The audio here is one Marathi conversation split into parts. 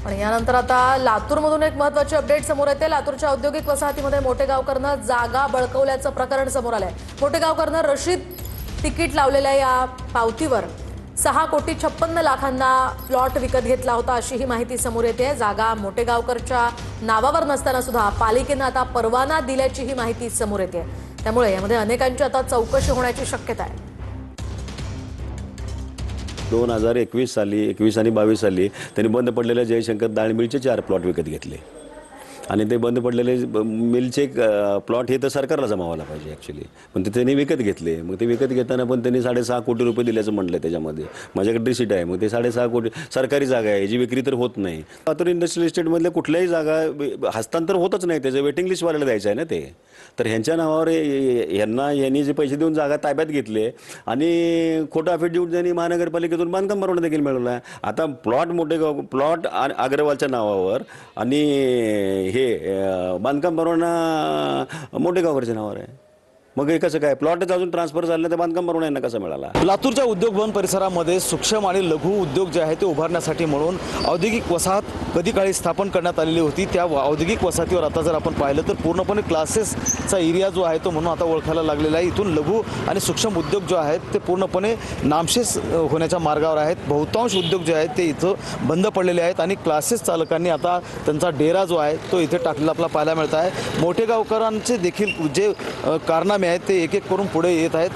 आणि यानंतर आता लातूरमधून एक महत्त्वाची अपडेट समोर येते। लातूरच्या औद्योगिक वसाहतीमध्ये मोठेगावकरनं जागा बळकवल्याचं प्रकरण समोर आलंय। मोठेगावकरनं रशीद तिकीट लावलेल्या या पावतीवर 6,56,00,000 प्लॉट विकत घेतला होता अशी ही माहिती समोर येते। जागा मोठेगावकरच्या नावावर नसताना सुद्धा पालिकेनं आता परवाना दिल्याची ही माहिती समोर येते। त्यामुळे यामध्ये अनेकांची आता चौकशी होण्याची शक्यता आहे। 2021 साली 21 आणि 22 साली त्यांनी बंद पडलेल्या जयशंकर डाळ मिलचे 4 प्लॉट विकत घेतले आणि ते बंद पडलेले मिलचे प्लॉट हे तर सरकारला जमावायला पाहिजे ॲक्च्युली, पण ते त्यांनी विकत घेतले। मग ते विकत घेताना पण त्यांनी 6.5 कोटी रुपये दिल्याचं म्हटलं त्याच्यामध्ये। माझ्याकडे रिसीट आहे। मग ते 6.5 कोटी सरकारी जागा आहे जी विक्री तर होत नाही। लातूर इंडस्ट्रियल इस्टेटमधल्या कुठल्याही जागा हस्तांतर होतच नाही, त्याचं वेटिंग लिस्टवाल्याला द्यायचं आहे ना ते। तर ह्यांच्या नावावर यांनी जे पैसे देऊन जागा ताब्यात घेतले आणि खोटा अफिडेविट त्यांनी महानगरपालिकेतून बांधकाम परवाना देखील मिळवला आहे। आता प्लॉट अग्रवालच्या नावावर आणि हे बांधकाम परवाना मोठेगावकरच्या नावावर आहे। मग हे कसं काय? प्लॉटच अजून ट्रान्सफर झालं तर बांधकाम परवाना यांना कसा मिळाला? लातूरच्या उद्योग भवन परिसरामध्ये सूक्ष्म आणि लघु उद्योग जे आहे ते उभारण्यासाठी म्हणून औद्योगिक वसाहत कधी काळी स्थापन करण्यात आलेली होती। त्या औद्योगिक वसाहतीवर आता जर आपण पाहिलं तर पूर्णपणे क्लासेसचा एरिया जो आहे तो म्हणून आता ओळखायला लागलेला आहे। इथून लघु आणि सूक्ष्म उद्योग जो आहेत ते पूर्णपणे नामशेष होण्याच्या मार्गावर आहेत। बहुतांश उद्योग जे आहेत ते इथं बंद पडलेले आहेत आणि क्लासेस चालकांनी आता त्यांचा डेरा जो आहे तो इथे टाकलेला आपल्याला पाहायला मिळत आहे। मोठेगावकरांचे देखील जे कारनामे आहेत ते एक एक करून पुढे येत आहेत।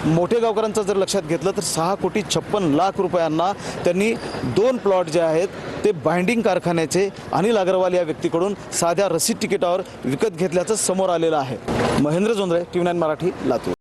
मोठेगावकरांचं जर लक्षात घेतलं तर 6,56,00,000 रुपयांना त्यांनी 2 प्लॉट जे आहेत ते बाइंडिंग कारखान्याचे अनिल अग्रवाल या व्यक्तीकडून साध्या रसीद तिकिटावर विकत घेतल्याचं समोर आलेलं आहे। महेंद्र जोंधळे, TV9 मराठी, लातूर।